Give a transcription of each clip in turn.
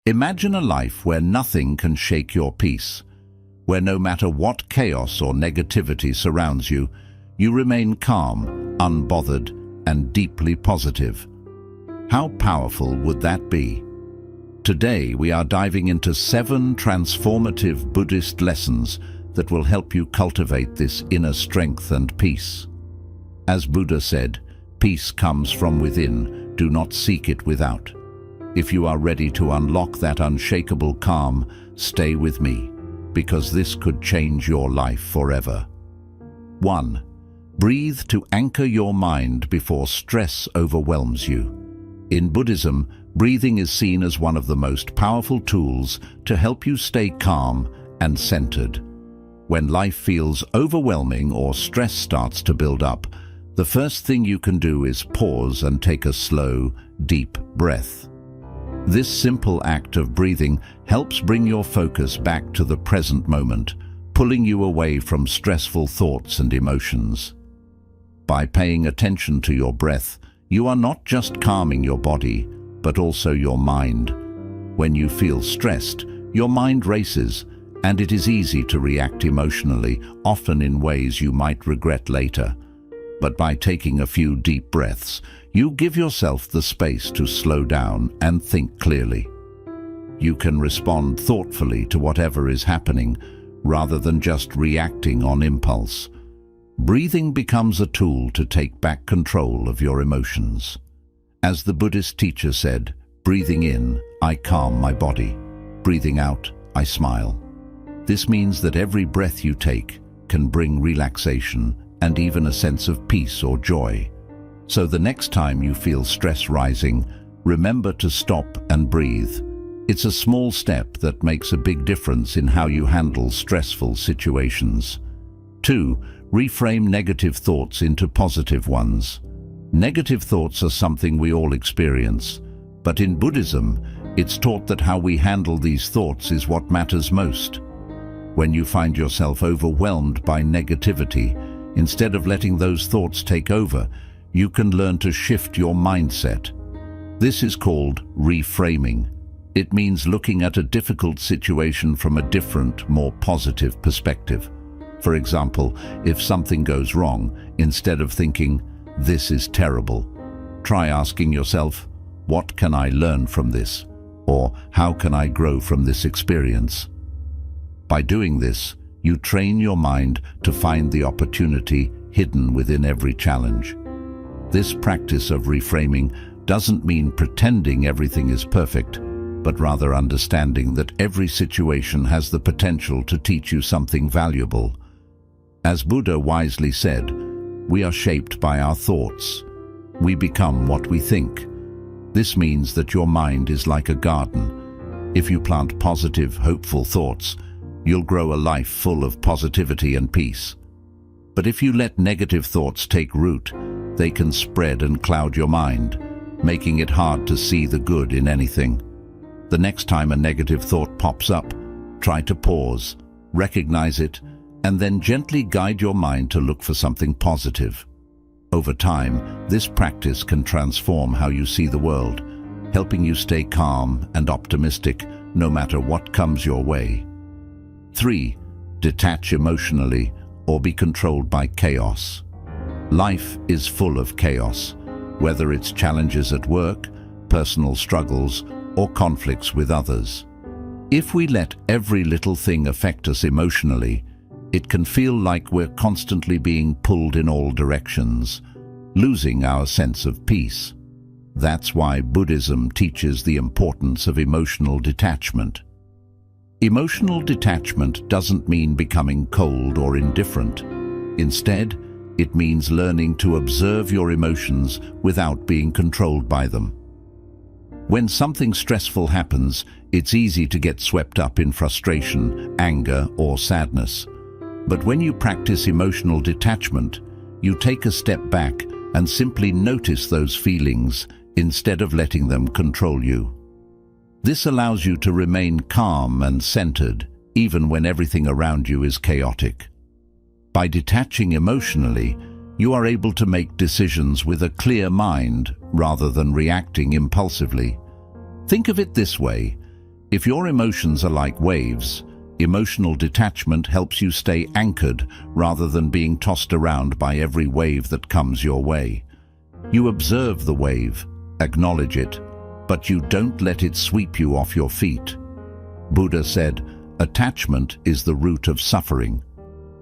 Imagine a life where nothing can shake your peace, where no matter what chaos or negativity surrounds you, you remain calm, unbothered, and deeply positive. How powerful would that be? Today, we are diving into 7 transformative Buddhist lessons that will help you cultivate this inner strength and peace. As Buddha said, peace comes from within, do not seek it without. If you are ready to unlock that unshakable calm, stay with me, because this could change your life forever. 1. Breathe to anchor your mind before stress overwhelms you. In Buddhism, breathing is seen as one of the most powerful tools to help you stay calm and centered. When life feels overwhelming or stress starts to build up, the first thing you can do is pause and take a slow, deep breath. This simple act of breathing helps bring your focus back to the present moment, pulling you away from stressful thoughts and emotions. By paying attention to your breath, you are not just calming your body, but also your mind. When you feel stressed, your mind races, and it is easy to react emotionally, often in ways you might regret later. But by taking a few deep breaths, you give yourself the space to slow down and think clearly. You can respond thoughtfully to whatever is happening, rather than just reacting on impulse. Breathing becomes a tool to take back control of your emotions. As the Buddhist teacher said, breathing in, I calm my body. Breathing out, I smile. This means that every breath you take can bring relaxation and even a sense of peace or joy. So the next time you feel stress rising, remember to stop and breathe. It's a small step that makes a big difference in how you handle stressful situations. 2. Reframe negative thoughts into positive ones. Negative thoughts are something we all experience, but in Buddhism, it's taught that how we handle these thoughts is what matters most. When you find yourself overwhelmed by negativity, instead of letting those thoughts take over, you can learn to shift your mindset. This is called reframing. It means looking at a difficult situation from a different, more positive perspective. For example, if something goes wrong, instead of thinking, "This is terrible," try asking yourself, "What can I learn from this?" Or, "How can I grow from this experience?" By doing this, you train your mind to find the opportunity hidden within every challenge. This practice of reframing doesn't mean pretending everything is perfect, but rather understanding that every situation has the potential to teach you something valuable. As Buddha wisely said, we are shaped by our thoughts. We become what we think. This means that your mind is like a garden. If you plant positive, hopeful thoughts, you'll grow a life full of positivity and peace. But if you let negative thoughts take root, they can spread and cloud your mind, making it hard to see the good in anything. The next time a negative thought pops up, try to pause, recognize it, and then gently guide your mind to look for something positive. Over time, this practice can transform how you see the world, helping you stay calm and optimistic no matter what comes your way. 3. Detach emotionally or be controlled by chaos. Life is full of chaos, whether it's challenges at work, personal struggles, or conflicts with others. If we let every little thing affect us emotionally, it can feel like we're constantly being pulled in all directions, losing our sense of peace. That's why Buddhism teaches the importance of emotional detachment. Emotional detachment doesn't mean becoming cold or indifferent. Instead, it means learning to observe your emotions without being controlled by them. When something stressful happens, it's easy to get swept up in frustration, anger, or sadness. But when you practice emotional detachment, you take a step back and simply notice those feelings instead of letting them control you. This allows you to remain calm and centered, even when everything around you is chaotic. By detaching emotionally, you are able to make decisions with a clear mind rather than reacting impulsively. Think of it this way: If your emotions are like waves, emotional detachment helps you stay anchored rather than being tossed around by every wave that comes your way. You observe the wave, acknowledge it, but you don't let it sweep you off your feet. Buddha said, attachment is the root of suffering.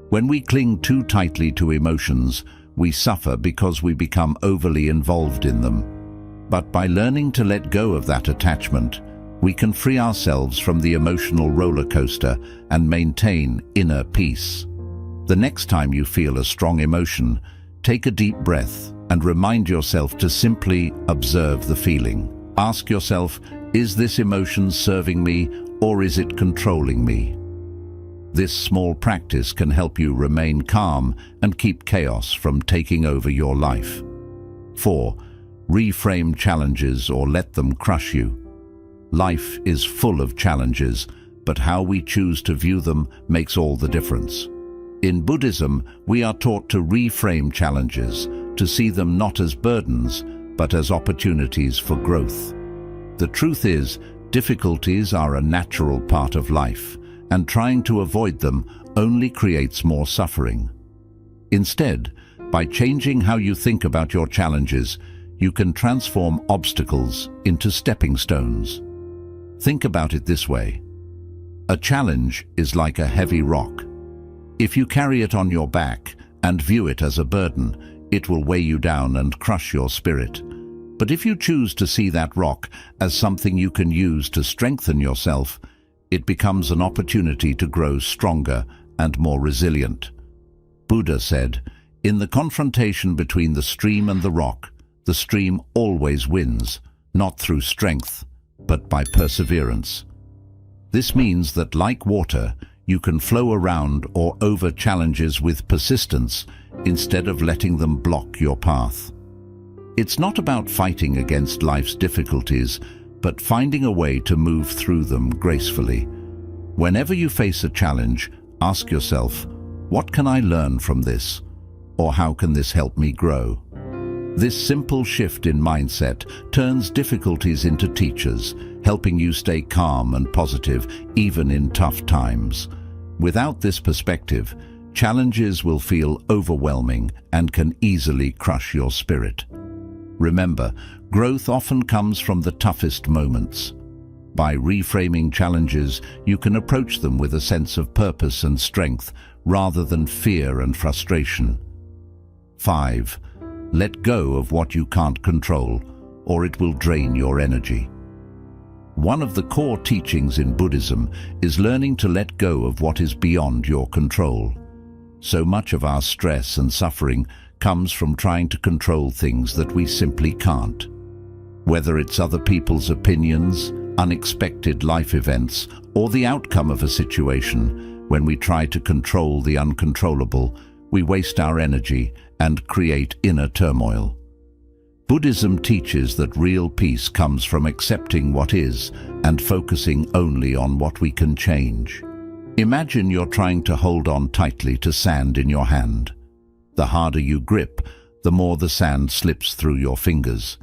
When we cling too tightly to emotions, we suffer because we become overly involved in them. But by learning to let go of that attachment, we can free ourselves from the emotional roller coaster and maintain inner peace. The next time you feel a strong emotion, take a deep breath and remind yourself to simply observe the feeling. Ask yourself, is this emotion serving me or is it controlling me? This small practice can help you remain calm and keep chaos from taking over your life. 4. Reframe challenges or let them crush you. Life is full of challenges, but how we choose to view them makes all the difference. In Buddhism, we are taught to reframe challenges, to see them not as burdens, but as opportunities for growth. The truth is, difficulties are a natural part of life, and trying to avoid them only creates more suffering. Instead, by changing how you think about your challenges, you can transform obstacles into stepping stones. Think about it this way. A challenge is like a heavy rock. If you carry it on your back and view it as a burden, it will weigh you down and crush your spirit. But if you choose to see that rock as something you can use to strengthen yourself, it becomes an opportunity to grow stronger and more resilient. Buddha said, in the confrontation between the stream and the rock, the stream always wins, not through strength, but by perseverance. This means that, like water, you can flow around or over challenges with persistence instead of letting them block your path. It's not about fighting against life's difficulties, but finding a way to move through them gracefully. Whenever you face a challenge, ask yourself, what can I learn from this? Or how can this help me grow? This simple shift in mindset turns difficulties into teachers, helping you stay calm and positive even in tough times. Without this perspective, challenges will feel overwhelming and can easily crush your spirit. Remember, growth often comes from the toughest moments. By reframing challenges, you can approach them with a sense of purpose and strength rather than fear and frustration. 5. Let go of what you can't control, or it will drain your energy. One of the core teachings in Buddhism is learning to let go of what is beyond your control. So much of our stress and suffering comes from trying to control things that we simply can't. Whether it's other people's opinions, unexpected life events, or the outcome of a situation, when we try to control the uncontrollable, we waste our energy and create inner turmoil. Buddhism teaches that real peace comes from accepting what is and focusing only on what we can change. Imagine you're trying to hold on tightly to sand in your hand. The harder you grip, the more the sand slips through your fingers.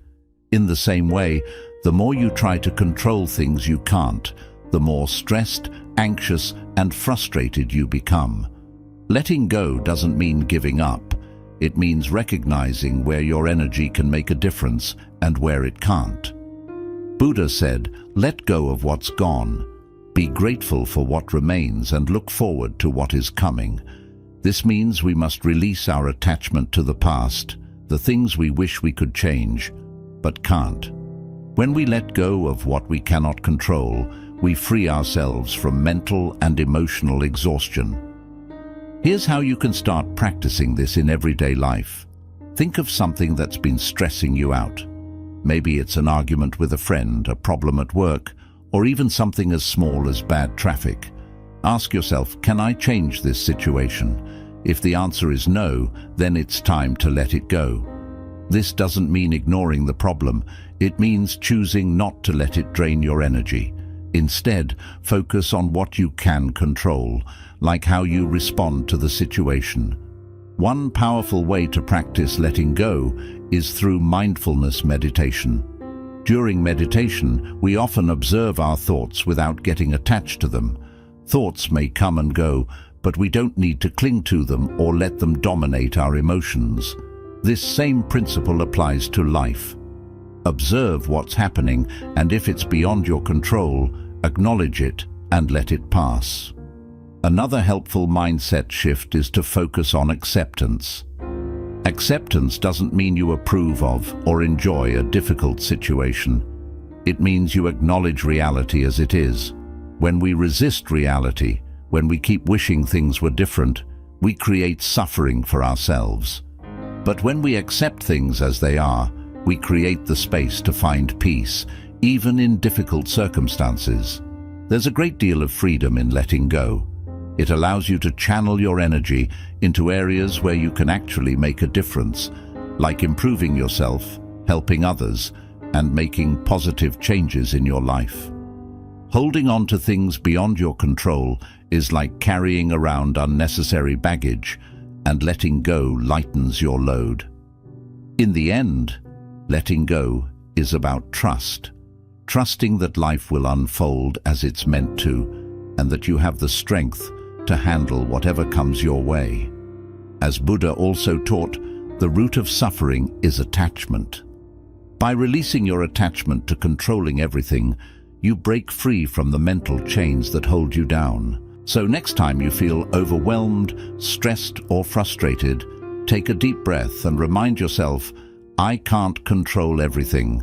In the same way, the more you try to control things you can't, the more stressed, anxious, and frustrated you become. Letting go doesn't mean giving up. It means recognizing where your energy can make a difference and where it can't. Buddha said, let go of what's gone. Be grateful for what remains and look forward to what is coming. This means we must release our attachment to the past, the things we wish we could change, but can't. When we let go of what we cannot control, we free ourselves from mental and emotional exhaustion. Here's how you can start practicing this in everyday life. Think of something that's been stressing you out. Maybe it's an argument with a friend, a problem at work, or even something as small as bad traffic. Ask yourself, can I change this situation? If the answer is no, then it's time to let it go. This doesn't mean ignoring the problem. It means choosing not to let it drain your energy. Instead, focus on what you can control, like how you respond to the situation. One powerful way to practice letting go is through mindfulness meditation. During meditation, we often observe our thoughts without getting attached to them. Thoughts may come and go, but we don't need to cling to them or let them dominate our emotions. This same principle applies to life. Observe what's happening, and if it's beyond your control, acknowledge it and let it pass. Another helpful mindset shift is to focus on acceptance. Acceptance doesn't mean you approve of or enjoy a difficult situation. It means you acknowledge reality as it is. When we resist reality, when we keep wishing things were different, we create suffering for ourselves. But when we accept things as they are, we create the space to find peace, even in difficult circumstances. There's a great deal of freedom in letting go. It allows you to channel your energy into areas where you can actually make a difference, like improving yourself, helping others, and making positive changes in your life. Holding on to things beyond your control is like carrying around unnecessary baggage, and letting go lightens your load. In the end, letting go is about trust. Trusting that life will unfold as it's meant to, and that you have the strength to handle whatever comes your way. As Buddha also taught, the root of suffering is attachment. By releasing your attachment to controlling everything, you break free from the mental chains that hold you down. So next time you feel overwhelmed, stressed, or frustrated, take a deep breath and remind yourself, I can't control everything,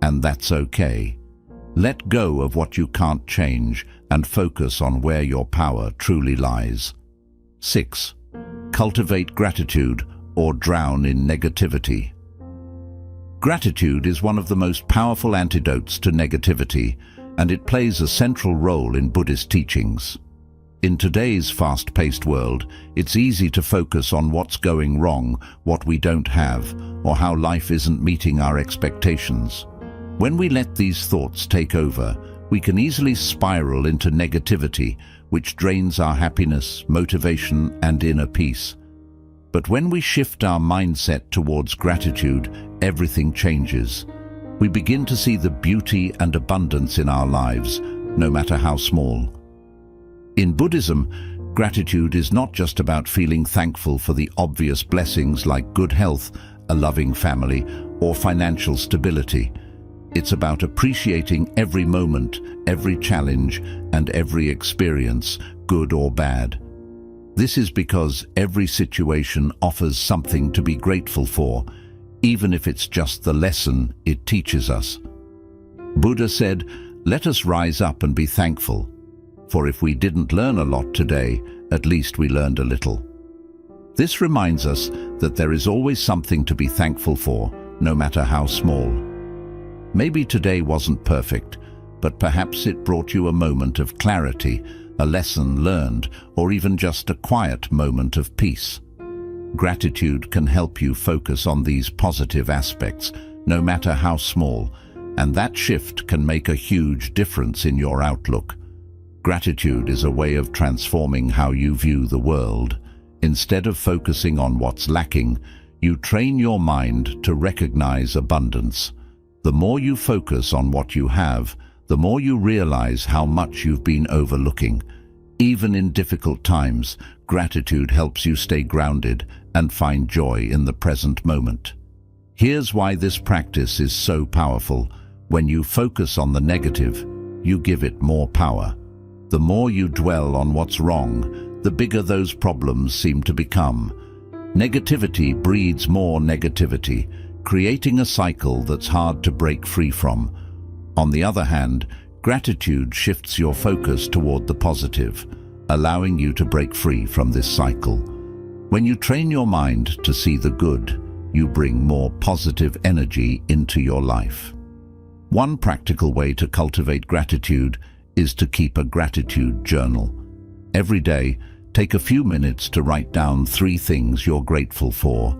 and that's okay. Let go of what you can't change and focus on where your power truly lies. 6. Cultivate gratitude or drown in negativity. Gratitude is one of the most powerful antidotes to negativity, and it plays a central role in Buddhist teachings. In today's fast-paced world, it's easy to focus on what's going wrong, what we don't have, or how life isn't meeting our expectations. When we let these thoughts take over, we can easily spiral into negativity, which drains our happiness, motivation, and inner peace. But when we shift our mindset towards gratitude, everything changes. We begin to see the beauty and abundance in our lives, no matter how small. In Buddhism, gratitude is not just about feeling thankful for the obvious blessings like good health, a loving family, or financial stability. It's about appreciating every moment, every challenge, and every experience, good or bad. This is because every situation offers something to be grateful for, even if it's just the lesson it teaches us. Buddha said, "Let us rise up and be thankful. For if we didn't learn a lot today, at least we learned a little." This reminds us that there is always something to be thankful for, no matter how small. Maybe today wasn't perfect, but perhaps it brought you a moment of clarity, a lesson learned, or even just a quiet moment of peace. Gratitude can help you focus on these positive aspects, no matter how small, and that shift can make a huge difference in your outlook. Gratitude is a way of transforming how you view the world. Instead of focusing on what's lacking, you train your mind to recognize abundance. The more you focus on what you have, the more you realize how much you've been overlooking. Even in difficult times, gratitude helps you stay grounded and find joy in the present moment. Here's why this practice is so powerful. When you focus on the negative, you give it more power. The more you dwell on what's wrong, the bigger those problems seem to become. Negativity breeds more negativity, creating a cycle that's hard to break free from. On the other hand, gratitude shifts your focus toward the positive, allowing you to break free from this cycle. When you train your mind to see the good, you bring more positive energy into your life. One practical way to cultivate gratitude is to keep a gratitude journal. Every day, take a few minutes to write down 3 things you're grateful for.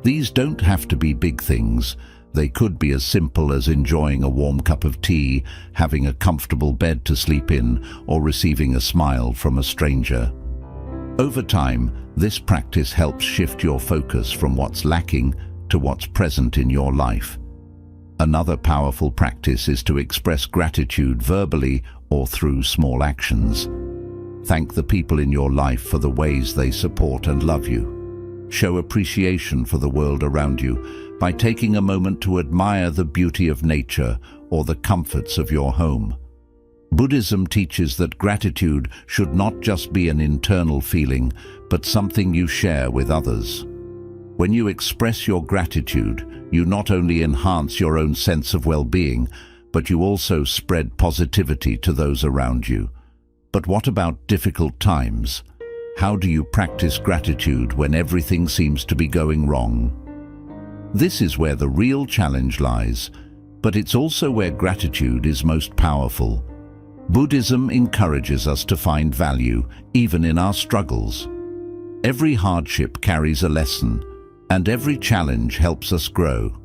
These don't have to be big things. They could be as simple as enjoying a warm cup of tea, having a comfortable bed to sleep in, or receiving a smile from a stranger. Over time, this practice helps shift your focus from what's lacking to what's present in your life. Another powerful practice is to express gratitude verbally or through small actions. Thank the people in your life for the ways they support and love you. Show appreciation for the world around you by taking a moment to admire the beauty of nature or the comforts of your home. Buddhism teaches that gratitude should not just be an internal feeling, but something you share with others. When you express your gratitude, you not only enhance your own sense of well-being, but you also spread positivity to those around you. But what about difficult times? How do you practice gratitude when everything seems to be going wrong? This is where the real challenge lies, but it's also where gratitude is most powerful. Buddhism encourages us to find value, even in our struggles. Every hardship carries a lesson, and every challenge helps us grow.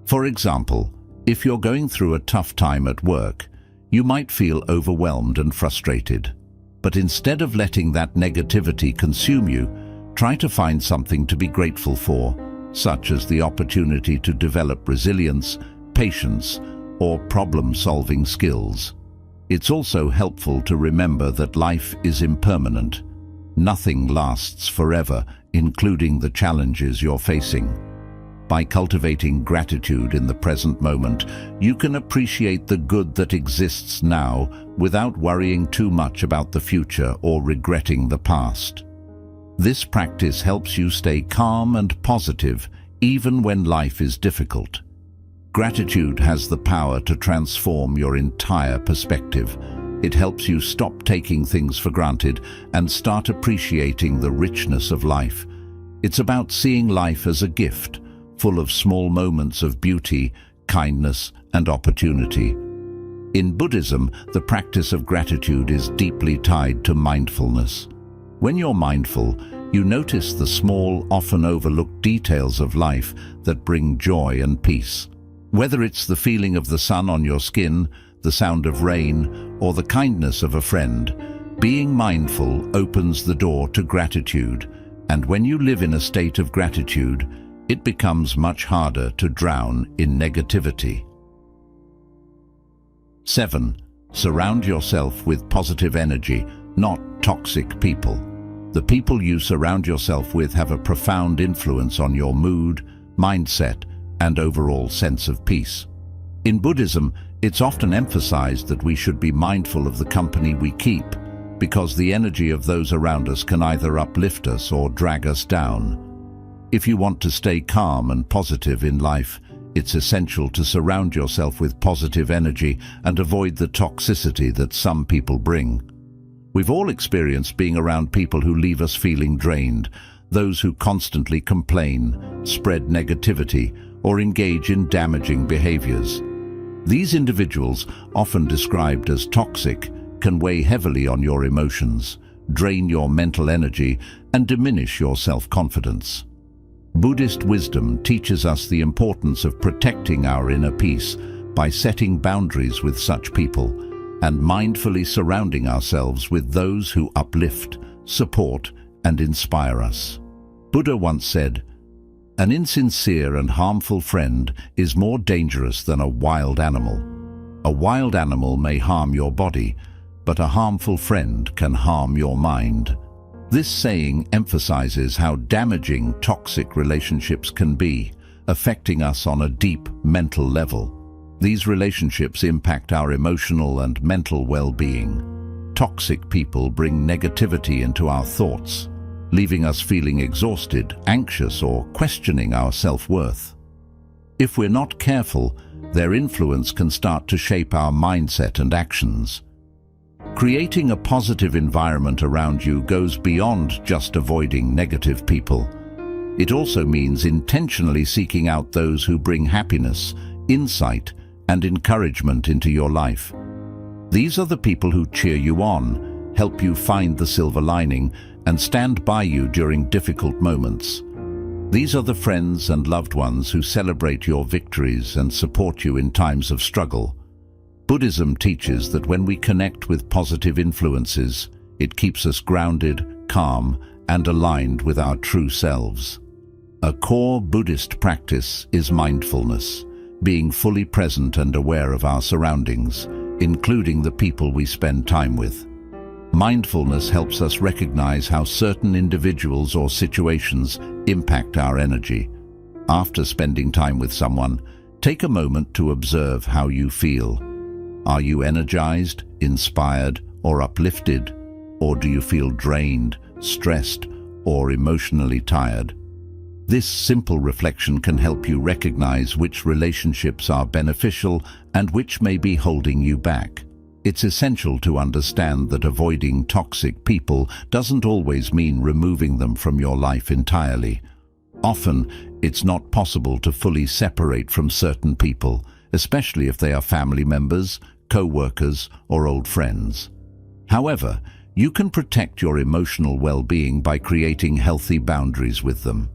For example, if you're going through a tough time at work, you might feel overwhelmed and frustrated. But instead of letting that negativity consume you, try to find something to be grateful for, such as the opportunity to develop resilience, patience, or problem-solving skills. It's also helpful to remember that life is impermanent. Nothing lasts forever, including the challenges you're facing. By cultivating gratitude in the present moment, you can appreciate the good that exists now without worrying too much about the future or regretting the past. This practice helps you stay calm and positive even when life is difficult. Gratitude has the power to transform your entire perspective. It helps you stop taking things for granted and start appreciating the richness of life. It's about seeing life as a gift, full of small moments of beauty, kindness, and opportunity. In Buddhism, the practice of gratitude is deeply tied to mindfulness. When you're mindful, you notice the small, often overlooked details of life that bring joy and peace. Whether it's the feeling of the sun on your skin, the sound of rain, or the kindness of a friend, being mindful opens the door to gratitude, and when you live in a state of gratitude, it becomes much harder to drown in negativity. 7. Surround yourself with positive energy, not toxic people. The people you surround yourself with have a profound influence on your mood, mindset, and overall sense of peace. In Buddhism, it's often emphasized that we should be mindful of the company we keep, because the energy of those around us can either uplift us or drag us down. If you want to stay calm and positive in life, it's essential to surround yourself with positive energy and avoid the toxicity that some people bring. We've all experienced being around people who leave us feeling drained, those who constantly complain, spread negativity, or engage in damaging behaviors. These individuals, often described as toxic, can weigh heavily on your emotions, drain your mental energy, and diminish your self-confidence. Buddhist wisdom teaches us the importance of protecting our inner peace by setting boundaries with such people and mindfully surrounding ourselves with those who uplift, support, and inspire us. Buddha once said, "An insincere and harmful friend is more dangerous than a wild animal. A wild animal may harm your body, but a harmful friend can harm your mind." This saying emphasizes how damaging toxic relationships can be, affecting us on a deep mental level. These relationships impact our emotional and mental well-being. Toxic people bring negativity into our thoughts, leaving us feeling exhausted, anxious, or questioning our self-worth. If we're not careful, their influence can start to shape our mindset and actions. Creating a positive environment around you goes beyond just avoiding negative people. It also means intentionally seeking out those who bring happiness, insight, and encouragement into your life. These are the people who cheer you on, help you find the silver lining, and stand by you during difficult moments. These are the friends and loved ones who celebrate your victories and support you in times of struggle. Buddhism teaches that when we connect with positive influences, it keeps us grounded, calm, and aligned with our true selves. A core Buddhist practice is mindfulness, being fully present and aware of our surroundings, including the people we spend time with. Mindfulness helps us recognize how certain individuals or situations impact our energy. After spending time with someone, take a moment to observe how you feel. Are you energized, inspired, or uplifted? Or do you feel drained, stressed, or emotionally tired? This simple reflection can help you recognize which relationships are beneficial and which may be holding you back. It's essential to understand that avoiding toxic people doesn't always mean removing them from your life entirely. Often, it's not possible to fully separate from certain people, especially if they are family members, co-workers, or old friends. However, you can protect your emotional well-being by creating healthy boundaries with them.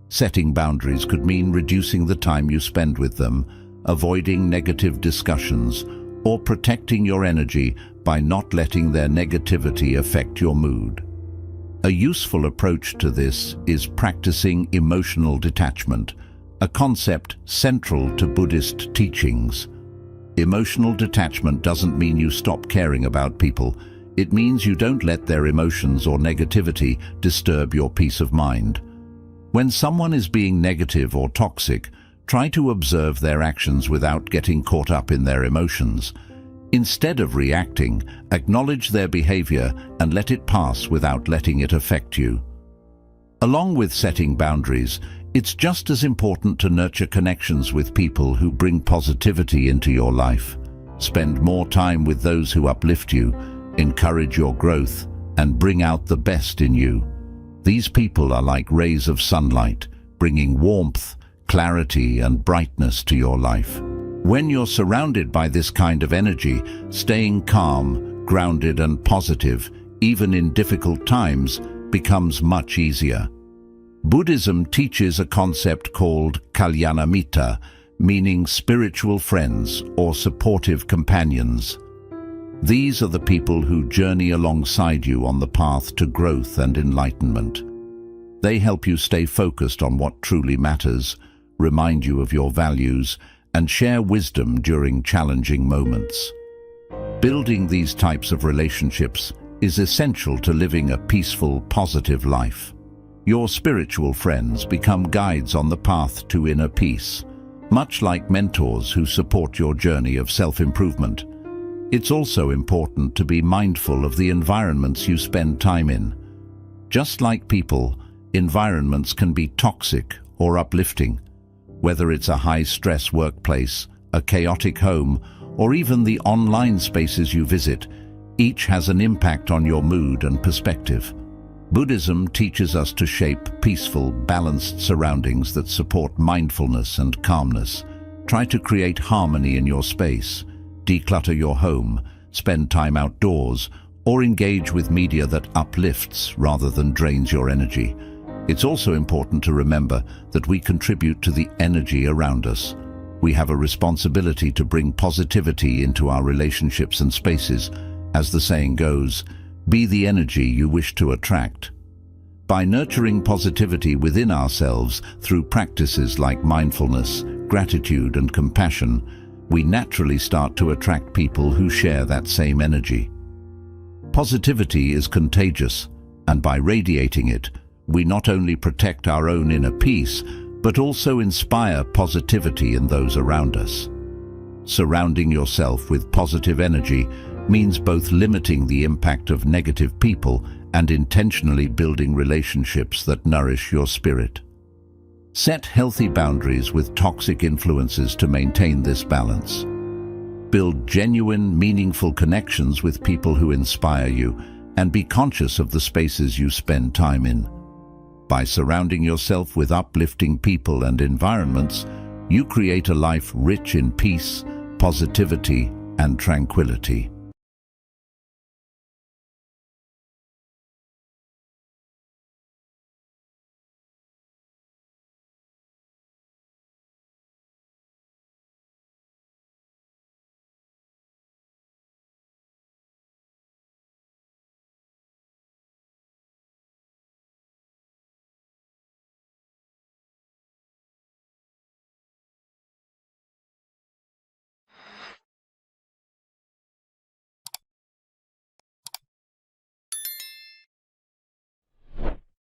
Setting boundaries could mean reducing the time you spend with them, avoiding negative discussions, or protecting your energy by not letting their negativity affect your mood. A useful approach to this is practicing emotional detachment, a concept central to Buddhist teachings. Emotional detachment doesn't mean you stop caring about people. It means you don't let their emotions or negativity disturb your peace of mind. When someone is being negative or toxic, try to observe their actions without getting caught up in their emotions. Instead of reacting, acknowledge their behavior and let it pass without letting it affect you. Along with setting boundaries, it's just as important to nurture connections with people who bring positivity into your life. Spend more time with those who uplift you, encourage your growth, and bring out the best in you. These people are like rays of sunlight, bringing warmth, clarity, and brightness to your life. When you're surrounded by this kind of energy, staying calm, grounded, and positive, even in difficult times, becomes much easier. Buddhism teaches a concept called kalyanamitta, meaning spiritual friends or supportive companions. These are the people who journey alongside you on the path to growth and enlightenment. They help you stay focused on what truly matters, remind you of your values, and share wisdom during challenging moments. Building these types of relationships is essential to living a peaceful, positive life. Your spiritual friends become guides on the path to inner peace, much like mentors who support your journey of self-improvement. It's also important to be mindful of the environments you spend time in. Just like people, environments can be toxic or uplifting. Whether it's a high-stress workplace, a chaotic home, or even the online spaces you visit, each has an impact on your mood and perspective. Buddhism teaches us to shape peaceful, balanced surroundings that support mindfulness and calmness. Try to create harmony in your space, declutter your home, spend time outdoors, or engage with media that uplifts rather than drains your energy. It's also important to remember that we contribute to the energy around us. We have a responsibility to bring positivity into our relationships and spaces. As the saying goes, be the energy you wish to attract. By nurturing positivity within ourselves through practices like mindfulness, gratitude, and compassion, we naturally start to attract people who share that same energy. Positivity is contagious, and by radiating it, we not only protect our own inner peace, but also inspire positivity in those around us. Surrounding yourself with positive energy means both limiting the impact of negative people and intentionally building relationships that nourish your spirit. Set healthy boundaries with toxic influences to maintain this balance. Build genuine, meaningful connections with people who inspire you, and be conscious of the spaces you spend time in. By surrounding yourself with uplifting people and environments, you create a life rich in peace, positivity, and tranquility.